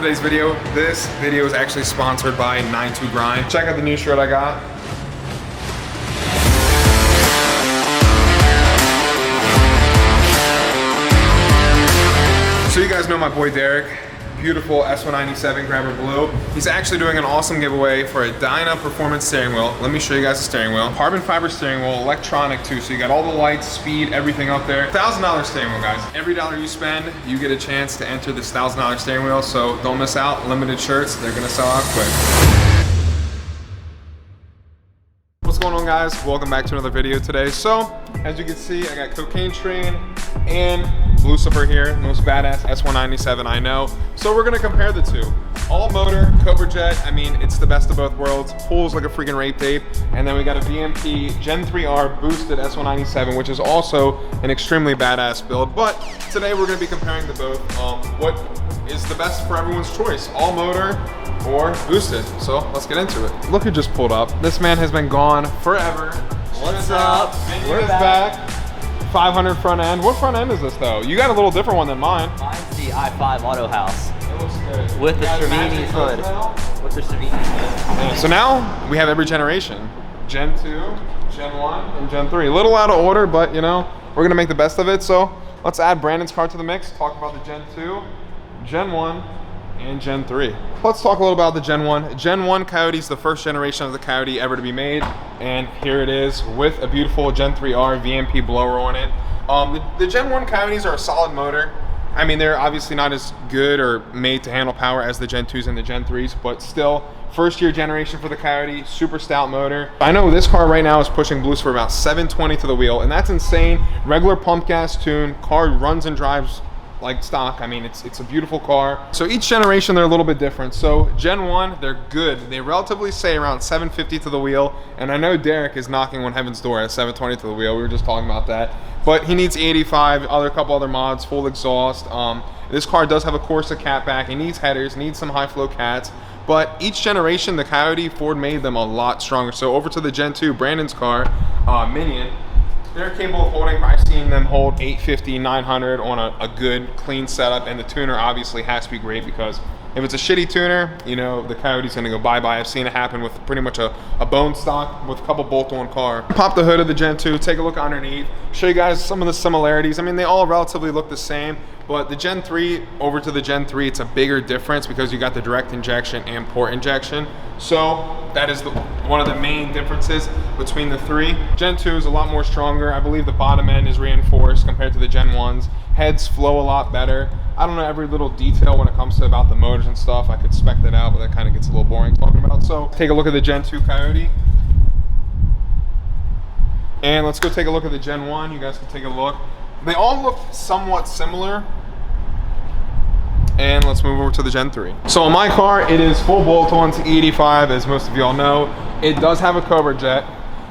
today's video. This video is actually sponsored by 92 Grind. Check out the new shirt I got. So you guys know my boy Derek, beautiful S197 Grabber Blue. He's actually doing an awesome giveaway for a Dyna Performance steering wheel. Let me show you guys the steering wheel. Carbon fiber steering wheel, electronic too, so you got all the lights, speed, everything up there. $1,000 steering wheel, guys. Every dollar you spend, you get a chance to enter this $1,000 steering wheel, so don't miss out. Limited shirts, they're gonna sell out quick. What's going on, guys? Welcome back to another video today. So, as you can see, I got Cocaine Train and Lucifer here, most badass S197 I know. So we're gonna compare the two. All motor, Cobra Jet, I mean, it's the best of both worlds. Pulls like a freaking rape tape. And then we got a VMP Gen 3R boosted S197, which is also an extremely badass build. But today we're gonna be comparing the both. What is the best for everyone's choice? All motor or boosted. So let's get into it. Look who just pulled up. This man has been gone forever. What's up? We're back. 500 front end. What front end is this though? You got a little different one than mine. Mine's the i5 Auto House. It looks good. With the Cervini's hood. With the Cervini's hood. Yeah, so now we have every generation. Gen 2, Gen 1, and Gen 3. A little out of order, but you know, we're gonna make the best of it. So let's add Brandon's car to the mix, talk about the Gen 2, Gen 1, and Gen 3. Let's talk a little about the Gen 1. Gen 1 Coyote is the first generation of the Coyote ever to be made, and here it is with a beautiful Gen 3R VMP blower on it. The Gen 1 Coyotes are a solid motor. I mean, they're obviously not as good or made to handle power as the Gen 2s and the Gen 3s, but still, first year generation for the Coyote, super stout motor. I know this car right now is pushing blues for about 720 to the wheel, and that's insane. Regular pump gas tune, car runs and drives like stock. I mean, it's a beautiful car. So each generation, they're a little bit different. So Gen 1, they're good. They relatively say around 750 to the wheel. And I know Derek is knocking on heaven's door at 720 to the wheel. We were just talking about that. But he needs 85, a couple other mods, full exhaust. This car does have a Corsa catback. It needs headers, needs some high flow cats. But each generation, the Coyote, Ford made them a lot stronger. So over to the Gen 2, Brandon's car, Minion. They're capable of holding, I've seen them hold 850, 900 on a good, clean setup, and the tuner obviously has to be great because if it's a shitty tuner, you know, the Coyote's gonna go bye-bye. I've seen it happen with pretty much a bone stock with a couple bolt-on car. Pop the hood of the Gen 2, take a look underneath, show you guys some of the similarities. I mean, they all relatively look the same, but the Gen 3 over to the Gen 3, it's a bigger difference because you got the direct injection and port injection. So that is one of the main differences between the three. Gen 2 is a lot more stronger. I believe the bottom end is reinforced compared to the Gen 1s. Heads flow a lot better. I don't know every little detail when it comes to about the motors and stuff. I could spec that out, but that kind of gets a little boring talking about. So take a look at the Gen 2 Coyote. And let's go take a look at the Gen 1. You guys can take a look. They all look somewhat similar. And let's move over to the Gen 3. So on my car, it is full bolt-on to E85, as most of y'all know. It does have a Cobra Jet.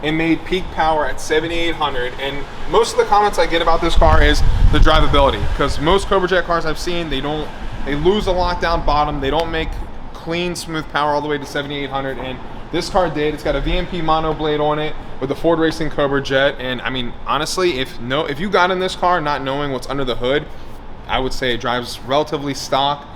It made peak power at 7,800, and most of the comments I get about this car is the drivability, because most Cobra Jet cars I've seen, they lose a lockdown bottom, they don't make clean, smooth power all the way to 7,800, and this car did. It's got a VMP mono blade on it with the Ford Racing Cobra Jet, and I mean, honestly, if you got in this car not knowing what's under the hood, I would say it drives relatively stock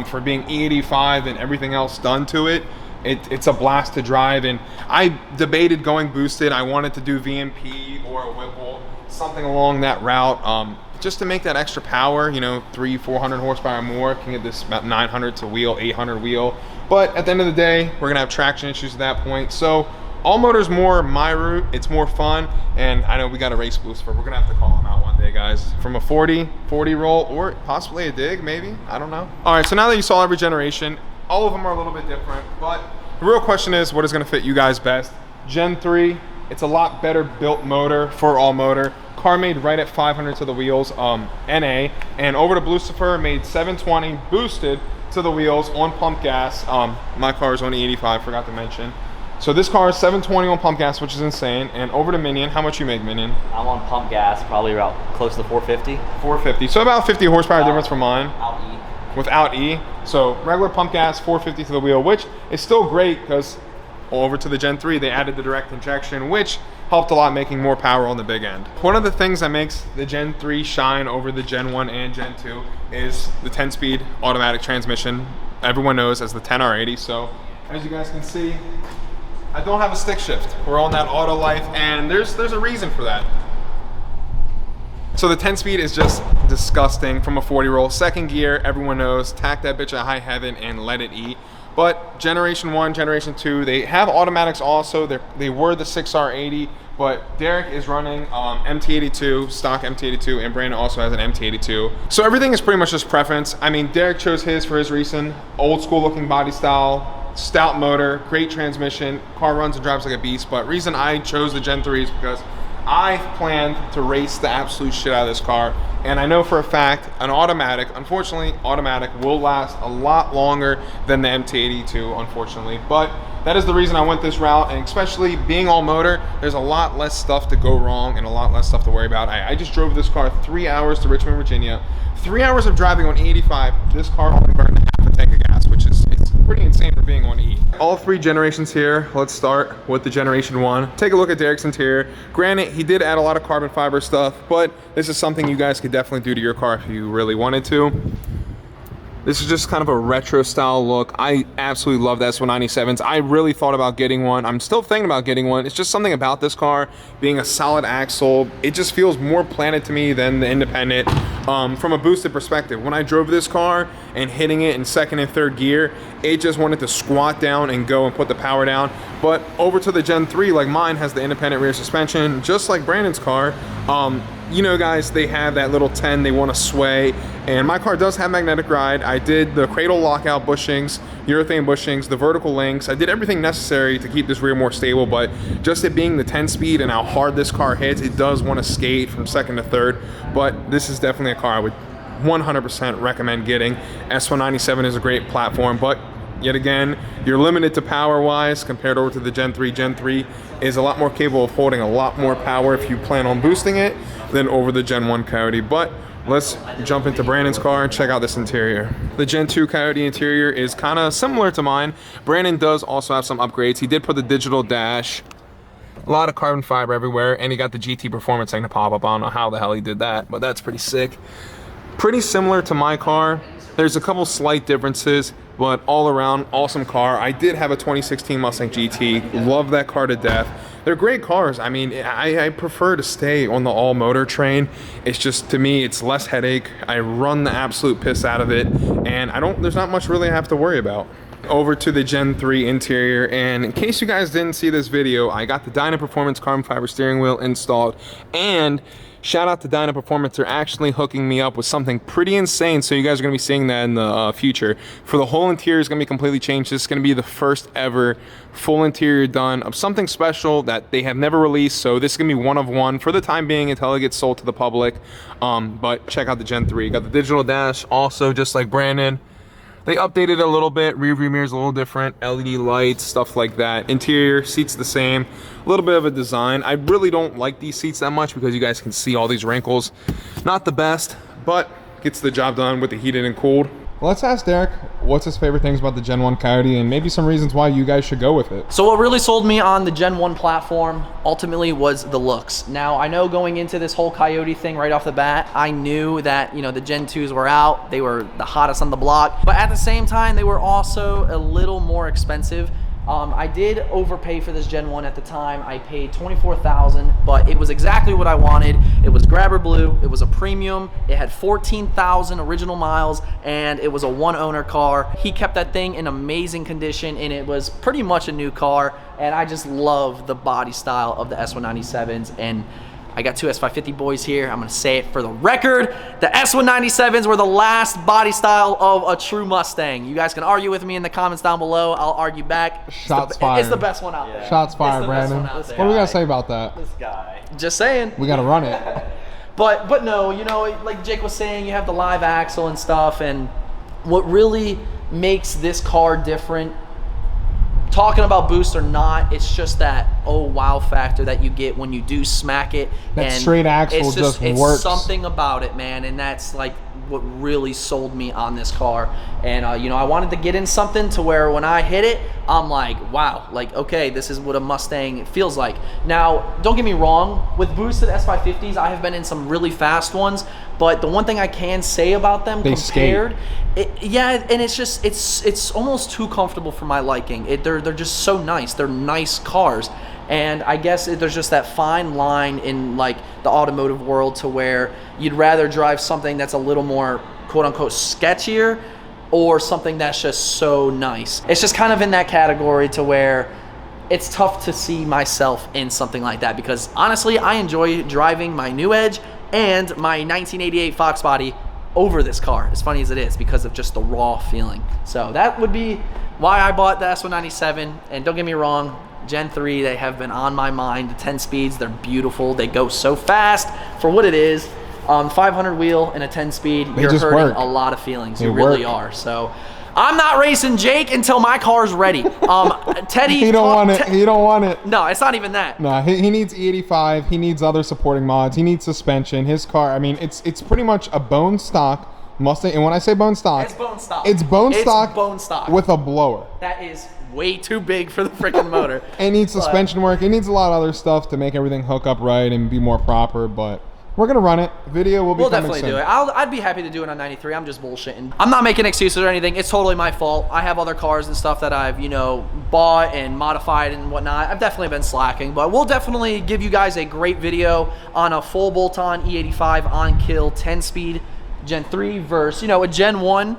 for being E85 and everything else done to it. It's a blast to drive, and I debated going boosted. I wanted to do VMP or a Whipple, something along that route, just to make that extra power, you know, 300-400 horsepower more. Can get this about 900 to wheel, 800 wheel. But at the end of the day, we're gonna have traction issues at that point. So all motor's more my route. It's more fun, and I know we got a race Lucifer. We're gonna have to call him out one day, guys, from a 40 roll or possibly a dig, maybe. I don't know. All right, so now that you saw every generation, all of them are a little bit different, but the real question is what is going to fit you guys best. Gen 3, it's a lot better built motor for all motor. Car made right at 500 to the wheels, NA, and over to Lucifer made 720 boosted to the wheels on pump gas. My car is only 85, forgot to mention. So this car is 720 on pump gas, which is insane. And over to Minion, how much you make, Minion? I'm on pump gas, probably about close to 450. 450, so about 50 horsepower difference from mine. Out E. Without E. So regular pump gas, 450 to the wheel, which is still great because over to the Gen 3, they added the direct injection, which helped a lot, making more power on the big end. One of the things that makes the Gen 3 shine over the Gen 1 and Gen 2 is the 10-speed automatic transmission. everyone knows as the 10R80. So as you guys can see, I don't have a stick shift. We're on that auto life, and there's a reason for that. So the 10-speed is just disgusting from a 40 roll. Second gear, everyone knows, tack that bitch at high heaven and let it eat. But Generation 1, Generation 2, they have automatics also. They were the 6R80, but Derek is running MT82, stock MT82, and Brandon also has an MT82. So everything is pretty much just preference. I mean, Derek chose his for his reason. Old school looking body style, stout motor, great transmission, car runs and drives like a beast. But reason I chose the Gen 3 is because I planned to race the absolute shit out of this car, and I know for a fact an automatic, unfortunately, automatic will last a lot longer than the MT82, unfortunately. But that is the reason I went this route, and especially being all motor, there's a lot less stuff to go wrong and a lot less stuff to worry about. I just drove this car 3 hours to Richmond, Virginia. 3 hours of driving on 85, this car only burned half a tank of gas, which is pretty insane for being on E. All 3 generations here. Let's start with the Generation 1. Take a look at Derek's interior. Granted, he did add a lot of carbon fiber stuff, but this is something you guys could definitely do to your car if you really wanted to. This is just kind of a retro style look. I absolutely love the S197s. I really thought about getting one. I'm still thinking about getting one. It's just something about this car being a solid axle. It just feels more planted to me than the Independent from a boosted perspective. When I drove this car and hitting it in second and third gear, it just wanted to squat down and go and put the power down. But over to the Gen 3, like mine has the independent rear suspension, just like Brandon's car. You know, guys, they have that little 10, they want to sway, and my car does have magnetic ride. I did the cradle lockout bushings, urethane bushings, the vertical links. I did everything necessary to keep this rear more stable, but just it being the 10-speed and how hard this car hits, it does want to skate from second to third. But this is definitely a car I would 100% recommend getting. S197 is a great platform, but yet again, you're limited to power-wise compared over to the Gen 3. Gen 3 is a lot more capable of holding a lot more power if you plan on boosting it than over the Gen 1 Coyote. But let's jump into Brandon's car and check out this interior. The Gen 2 Coyote interior is kind of similar to mine. Brandon does also have some upgrades. He did put the digital dash, a lot of carbon fiber everywhere, and he got the GT Performance thing to pop up. I don't know how the hell he did that, but that's pretty sick. Pretty similar to my car. There's a couple slight differences, but all around, awesome car. I did have a 2016 Mustang GT. Love that car to death. They're great cars. I mean, I prefer to stay on the all motor train. It's just, to me, it's less headache. I run the absolute piss out of it, and there's not much really I have to worry about. Over to the Gen 3 interior, and in case you guys didn't see this video, I got the Dyna Performance carbon fiber steering wheel installed, and shout out to Dyna Performance. They're actually hooking me up with something pretty insane, so you guys are going to be seeing that in the future. For the whole interior is going to be completely changed. This is going to be the first ever full interior done of something special that they have never released, so this is going to be one of one for the time being until it gets sold to the public. But check out the Gen 3. Got the digital dash also, just like Brandon. They updated it a little bit. Rear view mirror is a little different. LED lights, stuff like that. Interior, seats the same. A little bit of a design. I really don't like these seats that much because you guys can see all these wrinkles. Not the best, but gets the job done with the heated and cooled. Let's ask Derek what's his favorite things about the Gen 1 Coyote and maybe some reasons why you guys should go with it. So what really sold me on the Gen 1 platform ultimately was the looks. Now, I know going into this whole Coyote thing right off the bat, I knew that, you know, the Gen 2s were out. They were the hottest on the block. But at the same time, they were also a little more expensive. I did overpay for this Gen 1 at the time. I paid $24,000, but it was exactly what I wanted. It was grabber blue, it was a premium, it had 14,000 original miles, and it was a one-owner car. He kept that thing in amazing condition, and it was pretty much a new car, and I just love the body style of the S197s. And I got two S550 boys here. I'm gonna say it for the record. The S197s were the last body style of a true Mustang. You guys can argue with me in the comments down below. I'll argue back. Shots fired. It's the best one out there. Shots fired, Brandon. What do we gotta say about that? This guy. Just saying. We gotta run it. But no, you know, like Jake was saying, you have the live axle and stuff, and what really makes this car different, talking about boost or not, it's just that oh wow factor that you get when you do smack it. That and straight axle it's just it's works. Something about it, man, and that's like what really sold me on this car. And you know, I wanted to get in something to where when I hit it, I'm like, wow, like, okay, this is what a Mustang feels like. Now, don't get me wrong, with boosted S550s, I have been in some really fast ones, but the one thing I can say about them compared, yeah, and it's just, it's almost too comfortable for my liking. They're just so nice. They're nice cars. And I guess there's just that fine line in like the automotive world to where you'd rather drive something that's a little more quote unquote sketchier or something that's just so nice. It's just kind of in that category to where it's tough to see myself in something like that, because honestly, I enjoy driving my new Edge and my 1988 Fox body over this car, as funny as it is, because of just the raw feeling. So that would be why I bought the S197. And don't get me wrong, Gen 3, they have been on my mind. The 10 speeds, they're beautiful. They go so fast for what it is. 500 wheel and a 10 speed, you're hurting a lot of feelings. You really are. So I'm not racing Jake until my car's ready. Teddy, he don't want it. He don't want it. No, it's not even that. No, he needs E85. He needs other supporting mods. He needs suspension. His car, I mean, it's pretty much a bone stock Mustang. And when I say bone stock, it's bone stock. It's bone stock. It's bone stock with a blower. That is way too big for the freaking motor. It needs suspension work. It needs a lot of other stuff to make everything hook up right and be more proper, but we're gonna run it. Video will be coming definitely soon. do it. I'd be happy to do it on 93. I'm just bullshitting. I'm not making excuses or anything. It's totally my fault. I have other cars and stuff that I've, you know, bought and modified and whatnot. I've definitely been slacking, but we'll definitely give you guys a great video on a full bolt-on E85 on-kill 10-speed Gen 3 versus, you know, a Gen 1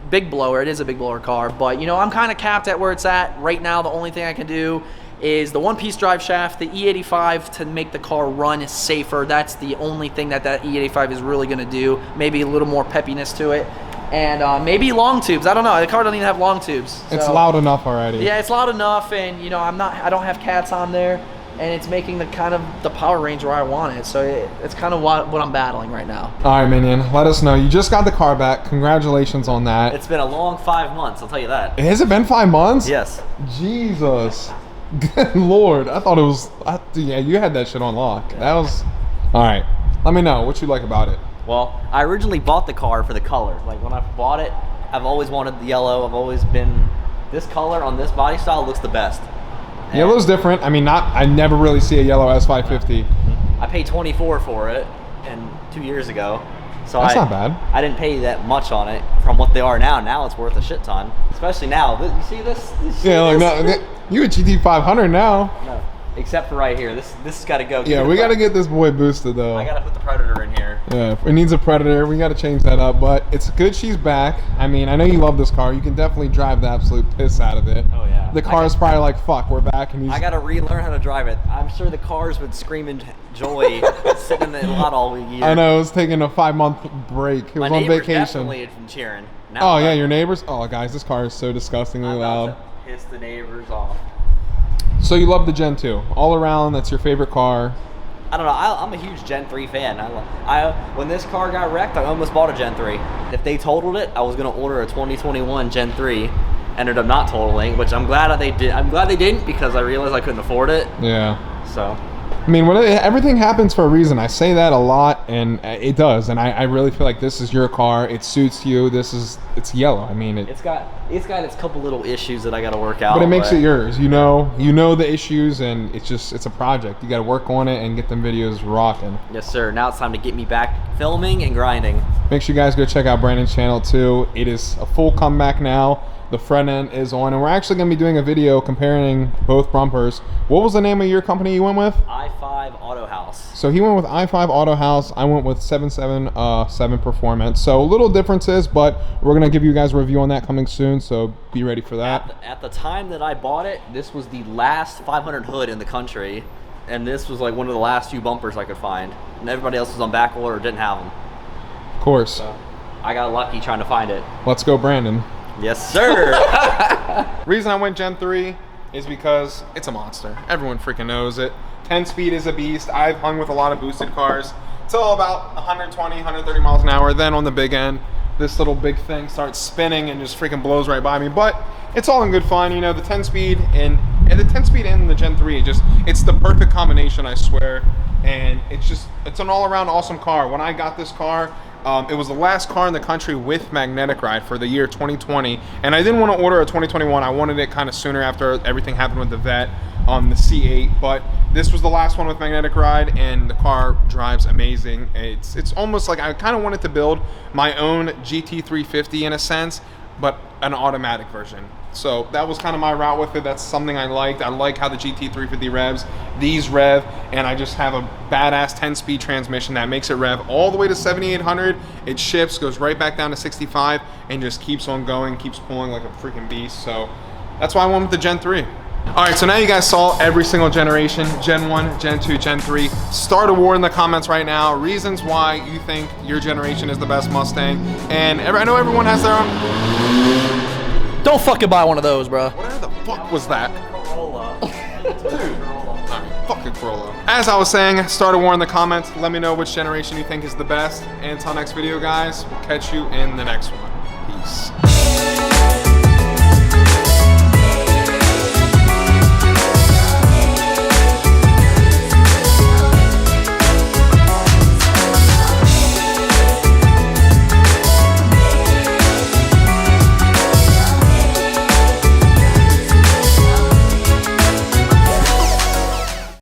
big blower. It is a big blower car, but you know, I'm kind of capped at where it's at right now. The only thing I can do is the one-piece drive shaft, the E85 to make the car run safer. That's the only thing that E85 is really going to do. Maybe a little more peppiness to it, and maybe long tubes. I don't know. The car doesn't even have long tubes. It's loud enough already. Yeah, it's loud enough, and you know, I don't have cats on there, and it's making the kind of the power range where I want it. So it's kind of what I'm battling right now. All right, Minion, let us know. You just got the car back. Congratulations on that. It's been a long 5 months, I'll tell you that. Has it been 5 months? Yes. Jesus. Good Lord. I thought it was, yeah, you had that shit on lock. That was, all right. Let me know what you like about it. Well, I originally bought the car for the color. Like when I bought it, I've always wanted the yellow. I've always been, this color on this body style looks the best. And yellow's different. I mean, I never really see a yellow S550. I paid $24 for it, and 2 years ago. So that's not bad. I didn't pay that much on it from what they are now. Now it's worth a shit ton, especially now. You see this? Yeah, like no, you a GT 500 now. No, except for right here. This has got to go. Yeah, we got to get this boy boosted though. I got to put the Predator in here. Yeah, it needs a Predator. We got to change that up, but it's good she's back. I mean, I know you love this car. You can definitely drive the absolute piss out of it. Oh yeah. The car is probably like, fuck, we're back. And I got to relearn how to drive it. I'm sure the cars would scream in joy sitting in the lot all year. I know, it was taking a 5-month break. It was on vacation. Definitely cheering. Now oh yeah, your neighbors? Oh guys, this car is so disgustingly loud. Piss the neighbors off. So you love the Gen 2. All around, that's your favorite car. I don't know. I'm a huge Gen 3 fan. When this car got wrecked, I almost bought a Gen 3. If they totaled it, I was going to order a 2021 Gen 3. Ended up not totaling, which I'm glad that they did. I'm glad they didn't, because I realized I couldn't afford it. Yeah. So. I mean, everything happens for a reason. I say that a lot, and it does. And I really feel like this is your car. It suits you. It's yellow. I mean, it's got its couple little issues that I got to work out. But it makes it yours. You know the issues, and it's a project. You got to work on it and get them videos rocking. Yes, sir. Now it's time to get me back filming and grinding. Make sure you guys go check out Brandon's channel too. It is a full comeback now. The front end is on, and we're actually going to be doing a video comparing both bumpers. What was the name of your company you went with? i5 Auto House. So he went with i5 Auto House. I went with 777 Performance. So little differences, but we're going to give you guys a review on that coming soon, so be ready for that. At the time that I bought it, this was the last 500 hood in the country, and this was like one of the last few bumpers I could find. And everybody else was on back order, didn't have them. Of course. So I got lucky trying to find it. Let's go, Brandon. Yes, sir. Reason I went Gen 3 is because it's a monster. Everyone freaking knows it. 10-speed is a beast. I've hung with a lot of boosted cars till about 120, 130 miles an hour. Then on the big end, this little big thing starts spinning and just freaking blows right by me. But it's all in good fun. You know, the 10-speed and the 10-speed and the Gen 3, it's the perfect combination, I swear. And it's an all-around awesome car. When I got this car, It was the last car in the country with magnetic ride for the year 2020, and I didn't want to order a 2021. I wanted it kind of sooner after everything happened with the Vet on the C8, but this was the last one with magnetic ride, and the car drives amazing. It's almost like I kind of wanted to build my own GT350 in a sense, but an automatic version. So that was kind of my route with it. That's something I liked. I like how the GT350 revs. These rev, and I just have a badass 10-speed transmission that makes it rev all the way to 7,800. It shifts, goes right back down to 65, and just keeps on going, keeps pulling like a freaking beast. So that's why I went with the Gen 3. All right, so now you guys saw every single generation, Gen 1, Gen 2, Gen 3. Start a war in the comments right now. Reasons why you think your generation is the best Mustang. And I know everyone has their own. Don't fucking buy one of those, bro. Whatever the fuck was that? Corolla. Dude. Alright, fucking Corolla. As I was saying, start a war in the comments. Let me know which generation you think is the best. And until next video, guys, we'll catch you in the next one. Peace.